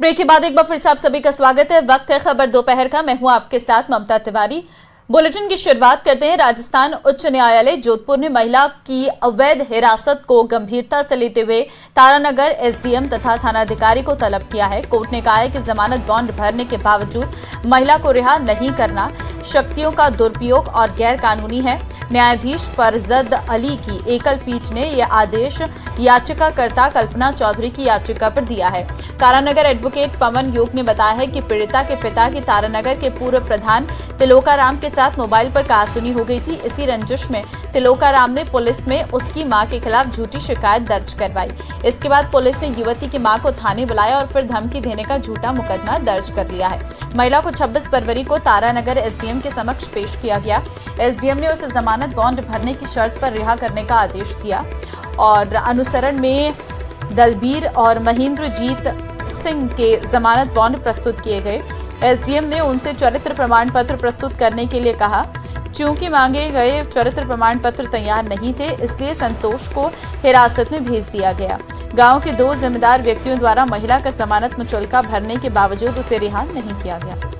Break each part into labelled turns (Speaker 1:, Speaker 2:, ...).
Speaker 1: Break के बाद एक बार फिर से आप सभी का स्वागत है। वक्त है खबर दोपहर का। मैं हूं आपके साथ ममता तिवारी। बुलेटिन की शुरुआत करते हैं। राजस्थान उच्च न्यायालय जोधपुर ने महिला की अवैध हिरासत को गंभीरता से लेते हुए तारानगर एसडीएम तथा थानाधिकारी को तलब किया है। कोर्ट ने कहा है कि जमानत बॉन्ड भरने के बावजूद महिला को रिहा नहीं करना शक्तियों का दुरुपयोग और गैर कानूनी है। न्यायाधीश फरजद अली की एकल पीठ ने यह आदेश याचिकाकर्ता कल्पना चौधरी की याचिका पर दिया है। तारानगर एडवोकेट पवन योग ने बताया है कि पीड़िता के पिता की तारानगर के पूर्व प्रधान तिलोकाराम के साथ मोबाइल पर कहासुनी हो गई थी। इसी रंजिश में तिलोकाराम ने पुलिस में उसकी मां के खिलाफ झूठी शिकायत दर्ज करवाई। इसके बाद पुलिस ने युवती की मां को थाने बुलाया और फिर धमकी देने का झूठा मुकदमा दर्ज कर लिया है। महिला को 26 फरवरी को तारानगर एसडीएम के समक्ष पेश किया गया। एसडीएम ने उसे जमानत बॉन्ड भरने की शर्त पर रिहा करने का आदेश दिया और अनुसरण में दलबीर और महेंद्रजीत सिंह के जमानत बॉन्ड प्रस्तुत किए गए। एसडीएम ने उनसे चरित्र प्रमाण पत्र प्रस्तुत करने के लिए कहा। चूंकि मांगे गए चरित्र प्रमाण पत्र तैयार नहीं थे, इसलिए संतोष को हिरासत में भेज दिया गया। गांव के 2 जिम्मेदार व्यक्तियों द्वारा महिला का जमानत मुचलका भरने के बावजूद उसे रिहा नहीं किया गया।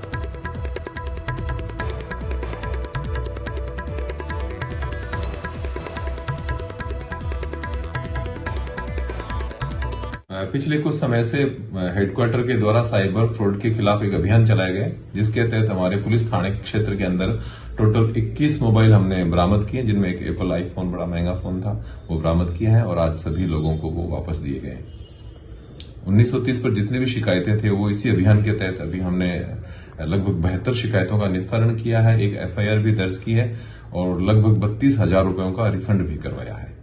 Speaker 2: पिछले कुछ समय से हेडक्वार्टर के द्वारा साइबर फ्रॉड के खिलाफ एक अभियान चलाया गया, जिसके तहत हमारे पुलिस थाने क्षेत्र के अंदर टोटल 21 मोबाइल हमने बरामद किए, जिनमें एक एप्पल आईफोन बड़ा महंगा फोन था वो बरामद किया है और आज सभी लोगों को वो वापस दिए गए। 1930 पर जितने भी शिकायतें थे वो इसी अभियान के तहत अभी हमने लगभग 72 शिकायतों का निस्तारण किया है, एक एफआईआर भी दर्ज की है और लगभग 32,000 रुपयों का रिफंड भी करवाया है।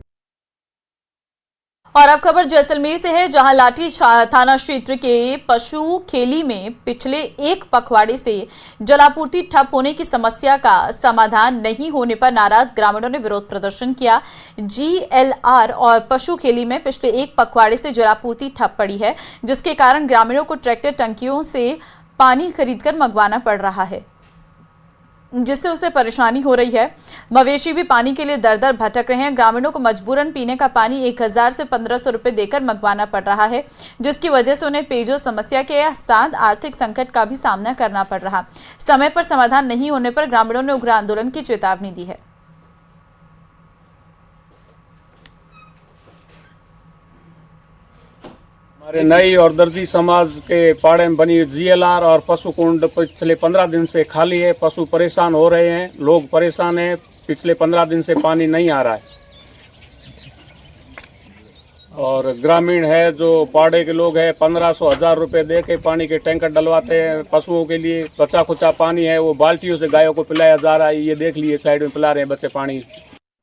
Speaker 1: और अब खबर जैसलमेर से है, जहां लाठी थाना क्षेत्र के पशु खेली में पिछले एक पखवाड़े से जलापूर्ति ठप होने की समस्या का समाधान नहीं होने पर नाराज ग्रामीणों ने विरोध प्रदर्शन किया। जीएलआर और पशु खेली में पिछले एक पखवाड़े से जलापूर्ति ठप पड़ी है, जिसके कारण ग्रामीणों को ट्रैक्टर टंकियों से पानी खरीदकर मंगवाना पड़ रहा है, जिससे उसे परेशानी हो रही है। मवेशी भी पानी के लिए दर दर भटक रहे हैं। ग्रामीणों को मजबूरन पीने का पानी 1000 से 1500 रुपए देकर मंगवाना पड़ रहा है, जिसकी वजह से उन्हें पेयजल समस्या के साथ आर्थिक संकट का भी सामना करना पड़ रहा। समय पर समाधान नहीं होने पर ग्रामीणों ने उग्र आंदोलन की चेतावनी दी है।
Speaker 3: हमारे नई और दर्जी समाज के पाड़े में बनी जीएलआर और पशु कुंड पिछले 15 दिन से खाली है। पशु परेशान हो रहे हैं, लोग परेशान हैं। पिछले 15 दिन से पानी नहीं आ रहा है और ग्रामीण है जो पाड़े के लोग हैं 1500-1000 रुपए दे के पानी के टैंकर डलवाते हैं पशुओं के लिए। बचा खुचा पानी है वो बाल्टियों से गायों को पिलाया जा रहा है। ये देख लिए साइड में पिला रहे हैं बच्चे पानी।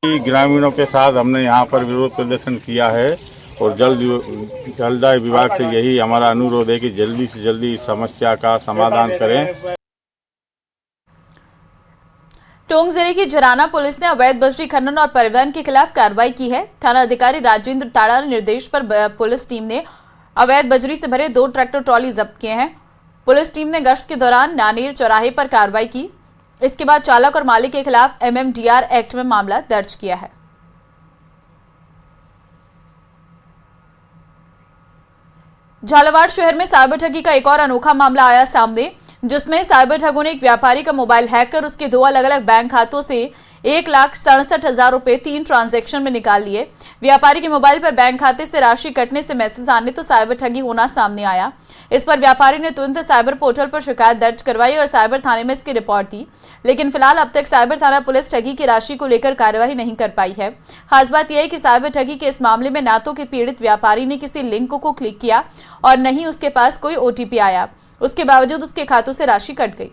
Speaker 4: ग्रामीणों के साथ हमने यहाँ पर विरोध प्रदर्शन किया है और जलदाय विभाग से यही हमारा अनुरोध है कि जल्दी से जल्दी इस समस्या का समाधान करें।
Speaker 1: टोंक जिले की झराना पुलिस ने अवैध बजरी खनन और परिवहन के खिलाफ कार्रवाई की है। थाना अधिकारी राजेंद्र ताड़ा निर्देश पर पुलिस टीम ने अवैध बजरी से भरे 2 ट्रैक्टर ट्रॉली जब्त किए हैं। पुलिस टीम ने गश्त के दौरान नानेर चौराहे पर कार्रवाई की। इसके बाद चालक और मालिक के खिलाफ MMDR एक्ट में मामला दर्ज किया है। झालावाड़ शहर में साइबर ठगी का एक और अनोखा मामला आया सामने, जिसमें साइबर ठगों ने एक व्यापारी का मोबाइल हैक कर उसके 2 अलग-अलग बैंक खातों से 1,67,000 रुपए 3 ट्रांजैक्शन में निकाल लिए। व्यापारी के मोबाइल पर बैंक खाते से राशि कटने से मैसेज आने तो साइबर ठगी होना सामने आया। इस पर व्यापारी ने तुरंत साइबर पोर्टल पर शिकायत दर्ज करवाई और साइबर थाने में इसकी रिपोर्ट दी, लेकिन फिलहाल अब तक साइबर थाना पुलिस ठगी की राशि को लेकर कार्यवाही नहीं कर पाई है। खास बात यह है कि साइबर ठगी के इस मामले में ना तो कि पीड़ित व्यापारी ने किसी लिंक को क्लिक किया और न ही उसके पास कोई OTP आया, उसके बावजूद उसके खातों से राशि कट गई।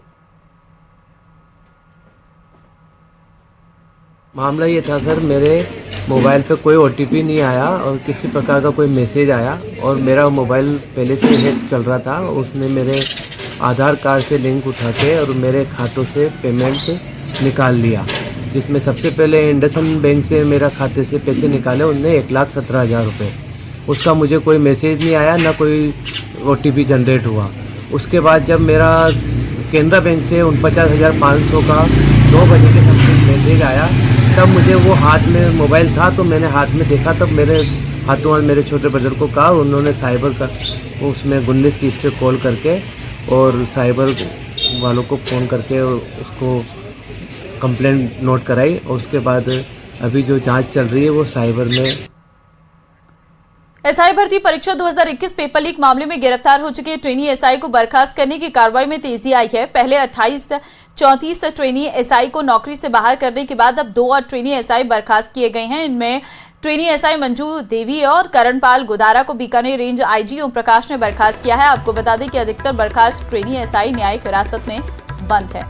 Speaker 5: मामला ये था सर, मेरे मोबाइल पे कोई OTP नहीं आया और किसी प्रकार का कोई मैसेज आया और मेरा मोबाइल पहले से हैक चल रहा था। उसने मेरे आधार कार्ड से लिंक उठा के और मेरे खातों से पेमेंट निकाल लिया, जिसमें सबसे पहले इंडसन बैंक से मेरा खाते से पैसे निकाले उनने 1,17,000 रुपये। उसका मुझे कोई मैसेज नहीं आया, ना कोई OTP जनरेट हुआ। उसके बाद जब मेरा केनरा बैंक से 49,500 का 2 बजे के समथिंग मैसेज आया, तब मुझे वो हाथ में मोबाइल था तो मैंने हाथ में देखा, तब मेरे हाथों हाथ मेरे छोटे ब्रदर को कहा, उन्होंने साइबर का उसमें 1930 पे कॉल करके और साइबर वालों को फ़ोन करके उसको कंप्लेंट नोट कराई और उसके बाद अभी जो जांच चल रही है वो साइबर में।
Speaker 1: एसआई भर्ती परीक्षा 2021 पेपर लीक मामले में गिरफ्तार हो चुके ट्रेनी एसआई को बर्खास्त करने की कार्रवाई में तेजी आई है। पहले 34 ट्रेनी एसआई को नौकरी से बाहर करने के बाद अब 2 और ट्रेनी एसआई बर्खास्त किए गए हैं। इनमें ट्रेनी एसआई मंजू देवी और करणपाल गुदारा को बीकानेर रेंज आईजी ओम प्रकाश ने बर्खास्त किया है। आपको बता दें कि अधिकतर बर्खास्त ट्रेनी एसआई न्यायिक हिरासत में बंद है।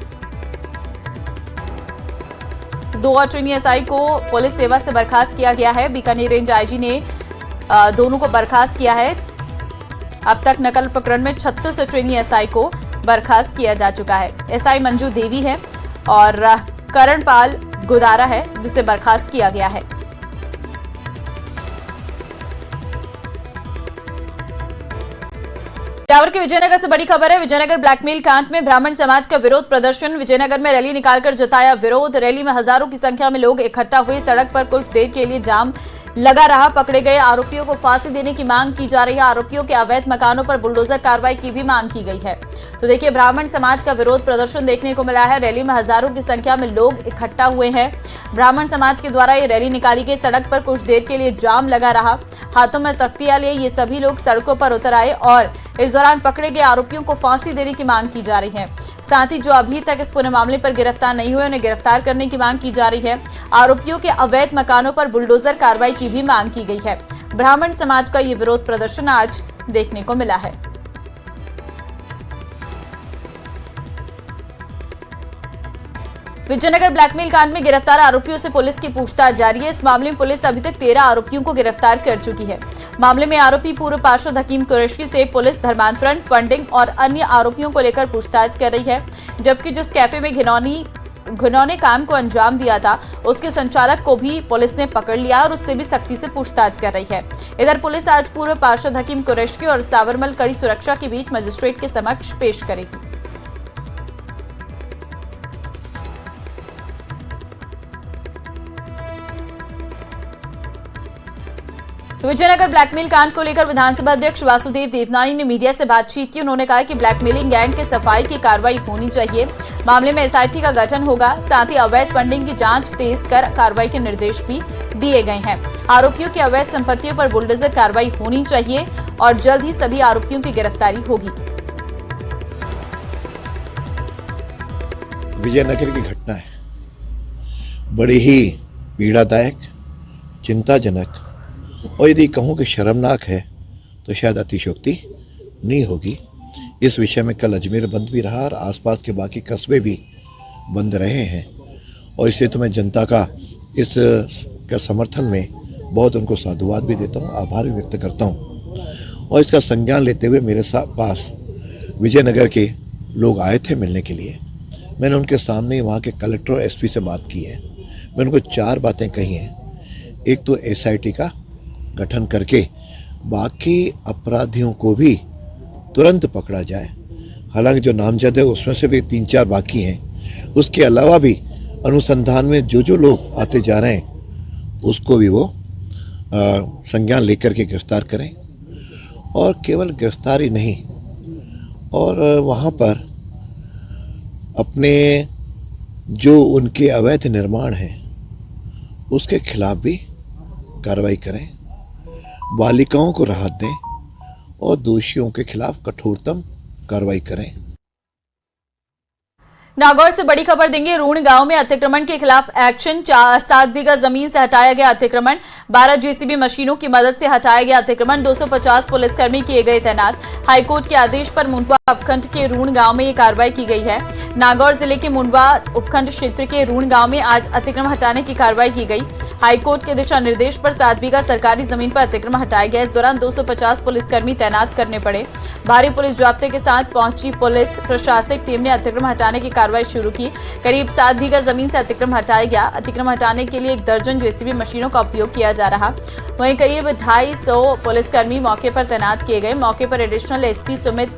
Speaker 1: 2 और ट्रेनी एसआई को पुलिस सेवा से बर्खास्त किया गया है। बीकानेर रेंज आईजी ने दोनों को बर्खास्त किया है। अब तक नकल प्रकरण में 36 ट्रेनी एसआई को बर्खास्त किया जा चुका है। एसआई मंजू देवी है और करणपाल गुदारा है जिसे बर्खास्त किया गया है। टावर के विजयनगर से बड़ी खबर है। विजयनगर ब्लैकमेल कांड में ब्राह्मण समाज का विरोध प्रदर्शन। विजयनगर में रैली निकालकर जताया विरोध। रैली में हजारों की संख्या में लोग इकट्ठा हुए। सड़क पर कुछ देर के लिए जाम लगा रहा। पकड़े गए आरोपियों को फांसी देने की मांग की जा रही है। आरोपियों के अवैध मकानों पर बुलडोजर कार्रवाई की भी मांग की गई है। तो देखिए, ब्राह्मण समाज का विरोध प्रदर्शन देखने को मिला है। रैली में हजारों की संख्या में लोग इकट्ठा हुए हैं। ब्राह्मण समाज के द्वारा ये रैली निकाली गई। सड़क पर कुछ देर के लिए जाम लगा रहा। हाथों में तख्तियां लिए ये सभी लोग सड़कों पर उतर आए और इस दौरान पकड़े गए आरोपियों को फांसी देने की मांग की जा रही है। साथ ही जो अभी तक इस पूरे मामले पर गिरफ्तार नहीं हुए उन्हें गिरफ्तार करने की मांग की जा रही है। आरोपियों के अवैध मकानों पर बुलडोजर कार्रवाई की भी मांग की गई है। ब्राह्मण समाज का ये विरोध प्रदर्शन आज देखने को मिला है। विजयनगर ब्लैकमेल कांड में गिरफ्तार आरोपियों से पुलिस की पूछताछ जारी है। इस मामले में पुलिस अभी तक 13 आरोपियों को गिरफ्तार कर चुकी है। मामले में आरोपी पूर्व पार्षद हकीम कुरैशी से पुलिस धर्मांतरण, फंडिंग और अन्य आरोपियों को लेकर पूछताछ कर रही है। जबकि जिस कैफे में घिनौने काम को अंजाम दिया था उसके संचालक को भी पुलिस ने पकड़ लिया और उससे भी सख्ती से पूछताछ कर रही है। इधर पुलिस आज पूर्व पार्षद हकीम कुरैशी और सावरमल कड़ी सुरक्षा के बीच मजिस्ट्रेट के समक्ष पेश करेगी। विजयनगर ब्लैकमेल कांड को लेकर विधानसभा अध्यक्ष वासुदेव देवनानी ने मीडिया से बातचीत की। उन्होंने कहा कि ब्लैकमेलिंग गैंग के सफाई की कार्रवाई होनी चाहिए। मामले में एसआईटी का गठन होगा। साथ ही अवैध फंडिंग की जांच तेज कर कार्रवाई के निर्देश भी दिए गए हैं। आरोपियों की अवैध संपत्तियों पर बुलडोजर कार्रवाई होनी चाहिए और जल्द ही सभी आरोपियों की गिरफ्तारी होगी।
Speaker 6: विजयनगर की घटना है, बड़ी ही पीड़ादायक, चिंताजनक और यदि कहूँ कि शर्मनाक है तो शायद अतिशयोक्ति नहीं होगी। इस विषय में कल अजमेर बंद भी रहा और आसपास के बाकी कस्बे भी बंद रहे हैं और इसलिए तो मैं जनता का इस का समर्थन में बहुत उनको साधुवाद भी देता हूँ, आभार भी व्यक्त करता हूँ। और इसका संज्ञान लेते हुए मेरे पास विजयनगर के लोग आए थे मिलने के लिए। मैंने उनके सामने वहाँ के कलेक्टर और एसपी से बात की है। मैंने उनको 4 बातें कही हैं। एक तो एसआईटी का गठन करके बाकी अपराधियों को भी तुरंत पकड़ा जाए। हालांकि जो नामजद है उसमें से भी 3-4 बाकी हैं। उसके अलावा भी अनुसंधान में जो लोग आते जा रहे हैं उसको भी वो संज्ञान लेकर के गिरफ्तार करें। और केवल गिरफ्तारी नहीं, और वहाँ पर अपने जो उनके अवैध निर्माण हैं उसके खिलाफ भी कार्रवाई करें, बालिकाओं को राहत दें और दोषियों के खिलाफ कठोरतम कार्रवाई करें।
Speaker 1: नागौर से बड़ी खबर देंगे। रूण गांव में अतिक्रमण के खिलाफ एक्शन। 7 बीघा जमीन से हटाया गया अतिक्रमण। 12 जेसीबी मशीनों की मदद से हटाया गया अतिक्रमण। 250 पुलिसकर्मी किए गए तैनात। हाईकोर्ट के आदेश पर मुंडवा उपखंड के रूण गांव में ये कार्रवाई की गई है। नागौर जिले के मुंडवा उपखंड क्षेत्र के रूण गांव में आज अतिक्रमण हटाने की कार्रवाई की गई। हाईकोर्ट के दिशा निर्देश पर 7 बीघा सरकारी जमीन पर अतिक्रमण हटाया गया। इस दौरान 250 पुलिसकर्मी तैनात करने पड़े। भारी पुलिस जाब्ते के साथ पहुंची पुलिस प्रशासनिक टीम ने अतिक्रमण हटाने की कार्रवाई शुरू की। करीब 7 बीघा जमीन से अतिक्रमण हटाया गया। अतिक्रमण हटाने के लिए 1 दर्जन जेसीबी मशीनों का उपयोग किया जा रहा। वहीं करीब 250 पुलिसकर्मी मौके पर तैनात किए गए। मौके पर एडिशनल एसपी सुमित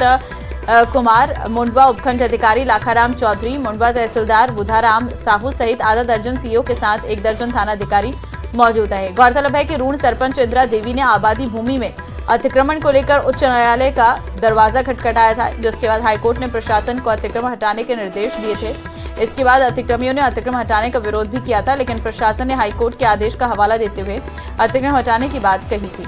Speaker 1: कुमार, मुंडवा उपखंड अधिकारी लाखाराम चौधरी, मुंडवा तहसीलदार बुधाराम साहू सहित आधा दर्जन सीओ के साथ 1 दर्जन थानाधिकारी मौजूद रहे। गौरतलब है कि रूण सरपंच इंदिरा देवी ने आबादी भूमि में अतिक्रमण को लेकर उच्च न्यायालय का दरवाजा खटखटाया था, जिसके बाद हाईकोर्ट ने प्रशासन को अतिक्रमण हटाने के निर्देश दिए थे। इसके बाद अतिक्रमियों ने अतिक्रमण हटाने का विरोध भी किया था, लेकिन प्रशासन ने हाईकोर्ट के आदेश का हवाला देते हुए अतिक्रमण हटाने की बात कही थी।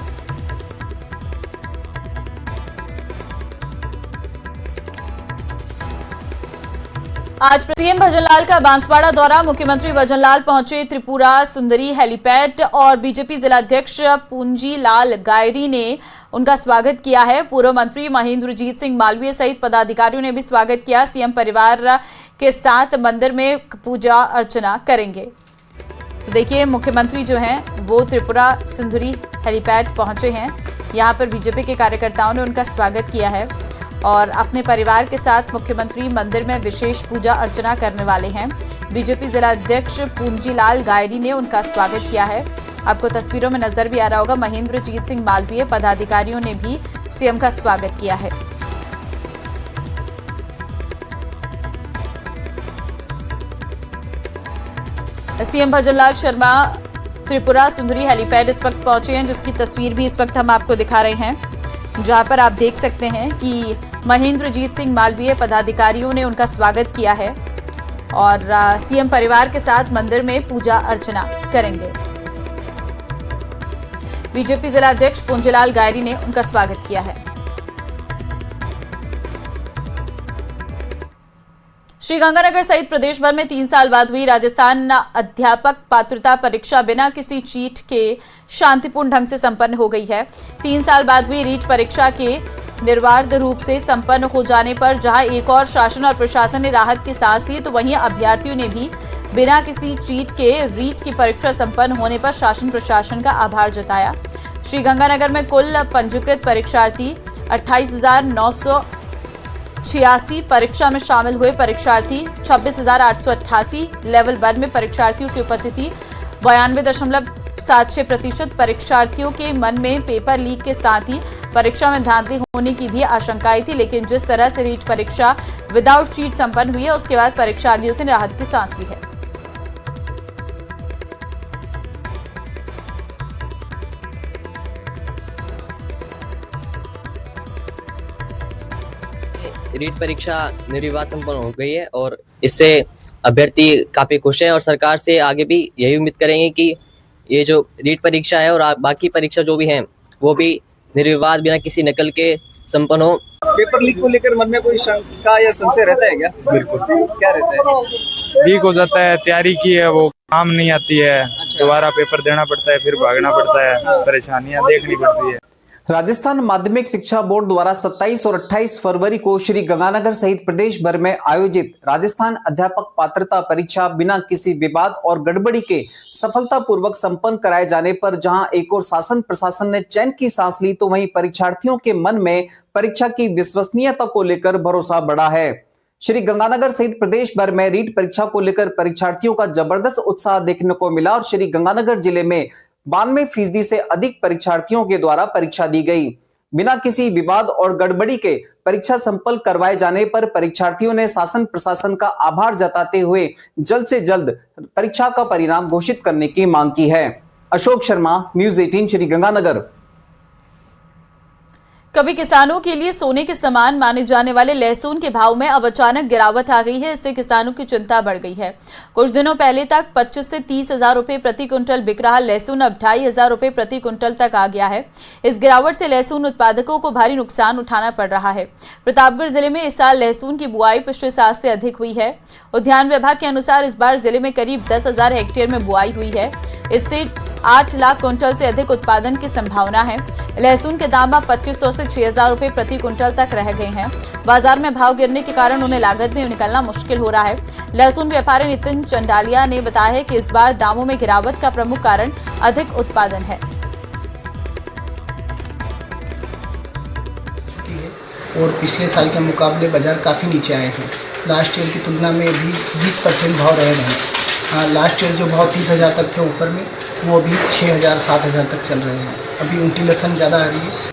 Speaker 1: आज सीएम भजनलाल का बांसवाड़ा दौरा। मुख्यमंत्री भजनलाल पहुंचे त्रिपुरा सुंदरी हेलीपैड और बीजेपी जिलाध्यक्ष पूंजीलाल गायरी ने उनका स्वागत किया है। पूर्व मंत्री महेंद्रजीत सिंह मालवीय सहित पदाधिकारियों ने भी स्वागत किया। सीएम परिवार के साथ मंदिर में पूजा अर्चना करेंगे। तो देखिए, मुख्यमंत्री जो हैं वो त्रिपुरा सुंदरी हेलीपैड पहुंचे हैं। यहां पर बीजेपी के कार्यकर्ताओं ने उनका स्वागत किया है और अपने परिवार के साथ मुख्यमंत्री मंदिर में विशेष पूजा अर्चना करने वाले हैं। बीजेपी जिलाध्यक्ष पूंजीलाल गायरी ने उनका स्वागत किया है। आपको तस्वीरों में नजर भी आ रहा होगा, महेंद्रजीत सिंह मालवीय पदाधिकारियों ने भी सीएम का स्वागत किया है। सीएम भजनलाल शर्मा त्रिपुरा सुंदरी हेलीपैड इस वक्त पहुंचे हैं, जिसकी तस्वीर भी इस वक्त हम आपको दिखा रहे हैं, जहां पर आप देख सकते हैं कि महेंद्रजीत सिंह मालवीय पदाधिकारियों ने उनका स्वागत किया है और सीएम परिवार के साथ मंदिर में पूजा अर्चना करेंगे। बीजेपी जिलाध्यक्ष पूंजीलाल गायरी ने उनका स्वागत किया है। श्रीगंगानगर सहित प्रदेश भर में 3 साल बाद हुई राजस्थान अध्यापक पात्रता परीक्षा बिना किसी चीट के शांतिपूर्ण ढंग से संपन्न हो गई है। 3 साल बाद हुई रीट परीक्षा के निर्बाध रूप से संपन्न हो जाने पर जहां एक और शासन और प्रशासन ने राहत की सांस ली, तो वहीं अभ्यर्थियों ने भी बिना किसी चीट के रीट की परीक्षा संपन्न होने पर शासन प्रशासन का आभार जताया। श्रीगंगानगर में कुल पंजीकृत परीक्षार्थी 28,986 परीक्षा में शामिल हुए। परीक्षार्थी 26,888, लेवल 1 में परीक्षार्थियों की उपस्थिति 92.76%। परीक्षार्थियों के मन में पेपर लीक के साथ ही परीक्षा में धांधली होने की भी आशंकाएं थी, लेकिन जिस तरह से रीट परीक्षा विदाउट चीट संपन्न हुई है, उसके बाद परीक्षार्थियों ने राहत की सांस ली है।
Speaker 7: रीट परीक्षा निर्विवाद संपन्न हो गई है और इससे अभ्यर्थी काफी खुश हैं और सरकार से आगे भी यही उम्मीद करेंगे कि ये जो रीट परीक्षा है और बाकी परीक्षा जो भी हैं वो भी निर्विवाद बिना किसी नकल के संपन्न हो।
Speaker 8: पेपर लीक को लेकर मन में कोई शंका या संशय रहता है क्या? बिल्कुल। क्या रहता है?
Speaker 9: लीक हो जाता है, तैयारी की है वो काम नहीं आती है। अच्छा। दोबारा पेपर देना पड़ता है, फिर भागना पड़ता है। हाँ। परेशानियां देखनी पड़ती है।
Speaker 8: राजस्थान माध्यमिक शिक्षा बोर्ड द्वारा 27 और 28 फरवरी को श्री गंगानगर सहित प्रदेश भर में आयोजित राजस्थान अध्यापक पात्रता परीक्षा बिना किसी विवाद और गड़बड़ी के सफलतापूर्वक संपन्न कराए जाने पर जहां एक और शासन प्रशासन ने चैन की सांस ली, तो वहीं परीक्षार्थियों के मन में परीक्षा की विश्वसनीयता को लेकर भरोसा बढ़ा है। श्री गंगानगर सहित प्रदेश भर में रीट परीक्षा को लेकर परीक्षार्थियों का जबरदस्त उत्साह देखने को मिला और श्री गंगानगर जिले में 92% से अधिक परीक्षार्थियों के द्वारा परीक्षा दी गई। बिना किसी विवाद और गड़बड़ी के परीक्षा संपन्न करवाए जाने पर परीक्षार्थियों ने शासन प्रशासन का आभार जताते हुए जल्द से जल्द परीक्षा का परिणाम घोषित करने की मांग की है। अशोक शर्मा, न्यूज़ 18 श्री गंगानगर।
Speaker 1: कभी किसानों के लिए सोने के समान माने जाने वाले लहसुन के भाव में अब अचानक गिरावट आ गई है। इससे किसानों की चिंता बढ़ गई है। कुछ दिनों पहले तक 25 से 30 हजार रुपए प्रति क्विंटल बिक रहा लहसुन अब 2,500 रुपए प्रति क्विंटल तक आ गया है। इस गिरावट से लहसुन उत्पादकों को भारी नुकसान उठाना पड़ रहा है। प्रतापगढ़ जिले में इस साल लहसुन की बुआई पिछले साल से अधिक हुई है। उद्यान विभाग के अनुसार इस बार जिले में करीब 10,000 हेक्टेयर में बुआई हुई है। इससे 8 लाख क्विंटल से अधिक उत्पादन की संभावना है। लहसुन के दाम अब 2,500 से 6,000 रुपए प्रति क्विंटल तक रह गए हैं। बाजार में भाव गिरने के कारण उन्हें लागत में निकलना मुश्किल हो रहा है। लहसुन व्यापारी नितिन चंडालिया ने बताया है कि इस बार दामों में गिरावट का प्रमुख कारण अधिक उत्पादन है।
Speaker 10: और पिछले साल के मुकाबले बाजार काफ़ी नीचे आए हैं। लास्ट ईयर की तुलना में भी 20% भाव रहे हैं। लास्ट ईयर जो भाव 30,000 तक थे ऊपर में, वो अभी 6,000 7,000 तक चल रहे हैं। अभी उल्टी लहसुन ज़्यादा आ रही है।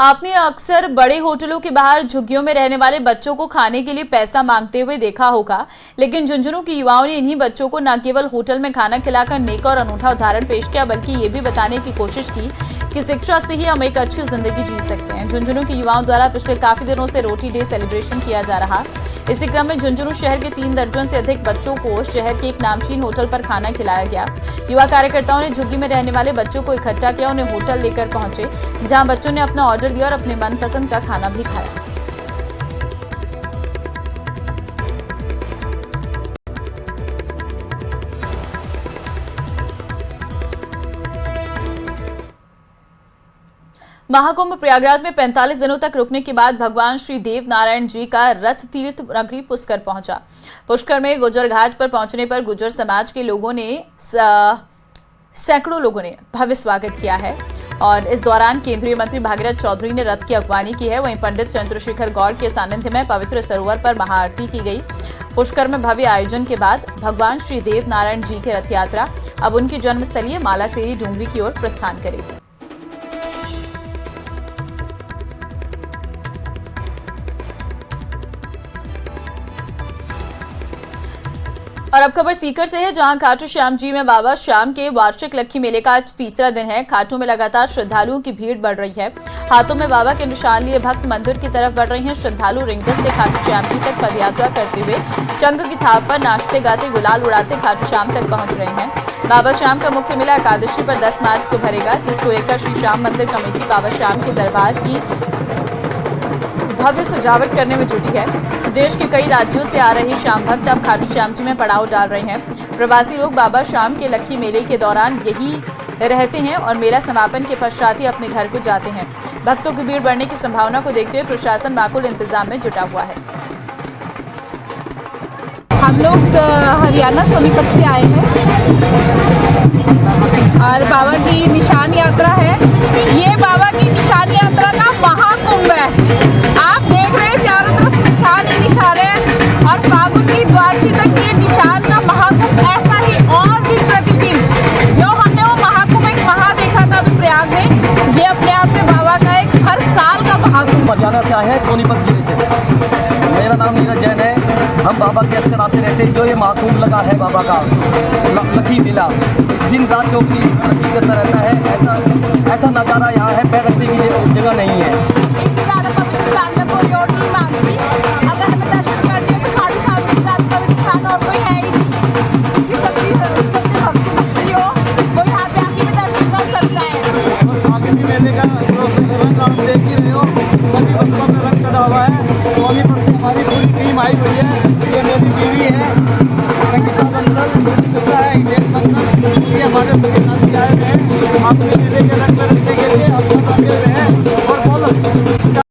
Speaker 1: आपने अक्सर बड़े होटलों के बाहर झुग्गियों में रहने वाले बच्चों को खाने के लिए पैसा मांगते हुए देखा होगा, लेकिन झुंझुनू के युवाओं ने इन्हीं बच्चों को न केवल होटल में खाना खिलाकर नेक और अनूठा उदाहरण पेश किया, बल्कि ये भी बताने की कोशिश की कि शिक्षा से ही हम एक अच्छी जिंदगी जी सकते हैं। झुंझुनू के युवाओं द्वारा पिछले काफी दिनों से रोटी डे सेलिब्रेशन किया जा रहा। इसी क्रम में झुंझुनू शहर के 3 दर्जन से अधिक बच्चों को शहर के एक नामचीन होटल पर खाना खिलाया गया। युवा कार्यकर्ताओं ने झुग्गी में रहने वाले बच्चों को इकट्ठा किया, उन्हें होटल लेकर पहुंचे, जहां बच्चों ने अपना ऑर्डर दिया और अपने मनपसंद का खाना भी खाया। महाकुंभ प्रयागराज में 45 दिनों तक रुकने के बाद भगवान श्री देव नारायण जी का रथ तीर्थ नगरी पुष्कर पहुंचा। पुष्कर में गुर्जर घाट पर पहुंचने पर गुर्जर समाज के लोगों ने सैकड़ों लोगों ने भव्य स्वागत किया है और इस दौरान केंद्रीय मंत्री भागीरथ चौधरी ने रथ की अगवानी की है। वहीं पंडित चंद्रशेखर गौड़ के सानिध्य में पवित्र सरोवर पर महाआरती की गई। पुष्कर में भव्य आयोजन के बाद भगवान श्री देव नारायण जी की रथ यात्रा अब उनकी जन्मस्थलीय मालासेरी डूंगरी की ओर प्रस्थान करेगी। और अब खबर सीकर से है, जहां खाटू श्याम जी में बाबा श्याम के वार्षिक लक्खी मेले का आज तीसरा दिन है। खाटू में लगातार श्रद्धालुओं की भीड़ बढ़ रही है। हाथों में बाबा के निशान लिए भक्त मंदिर की तरफ बढ़ रहे हैं। श्रद्धालु रिंगस से खाटू श्याम जी तक पदयात्रा करते हुए चंग की थाप पर नाचते गाते गुलाल उड़ाते खाटू श्याम तक पहुंच रहे हैं। बाबा श्याम का मुख्य मेला एकादशी पर 10 मार्च को भरेगा, जिसको लेकर श्री श्याम मंदिर कमेटी बाबा श्याम के दरबार की भव्य सजावट करने में जुटी है। देश के कई राज्यों से आ रहे श्याम भक्त अब खाटू श्याम जी में पड़ाव डाल रहे हैं। प्रवासी लोग बाबा श्याम के लक्खी मेले के दौरान यही रहते हैं और मेला समापन के पश्चात ही अपने घर को जाते हैं। भक्तों की भीड़ बढ़ने की संभावना को देखते हुए प्रशासन माकूल इंतजाम में जुटा हुआ है।
Speaker 11: हम लोग हरियाणा सोनीपत से आए हैं और बाबा की निशान यात्रा है। ये बाबा की निशान यात्रा का महाकुंभ है। आप देख रहे हैं चारों तरफ निशान ही निशान है और फागुन की द्वादशी तक ये निशान का महाकुंभ ऐसा ही और दिन प्रतिदिन जो हमने वो महाकुंभ एक महा देखा था अभी प्रयाग में, ये अपने आप में बाबा का एक हर साल का महाकुंभ।
Speaker 12: हरियाणा से आए हैं सोनीपत जिले से। मेरा नाम नीरज जैन है। हम बाबा के अक्सर आते रहते हैं। जो ये महाकुंभ लगा है बाबा का लक्खी मेला, दिन रात चौकी तरक्की करता रहता है। ऐसा नज़ारा यहाँ है, पैर रखने की जगह नहीं है।
Speaker 11: इससे ज़्यादा पवित्र स्थान में कोई और नहीं मांगती। अगर हमें दर्शन करने हो तो खाटू श्याम जी से ज़्यादा पवित्र स्थान और कोई है ही नहीं। जिसकी शक्ति सबसे भक्ति हो वो यहाँ पे आके भी दर्शन कर सकता है।
Speaker 12: और आगे भी मेले का रंग आप देख ही रहे हो, सभी भक्तों में रंग चढ़ा हुआ है। सोनीपत से हमारी पूरी टीम आई हुई है। ये मेरी बीवी है संगीता बंसल, है हितेश बंसल, ये हमारे सभी साथी आए हुए हैं। अपने मेले के रंग में रखने के लिए अब सब आगे हुए हैं और बोलो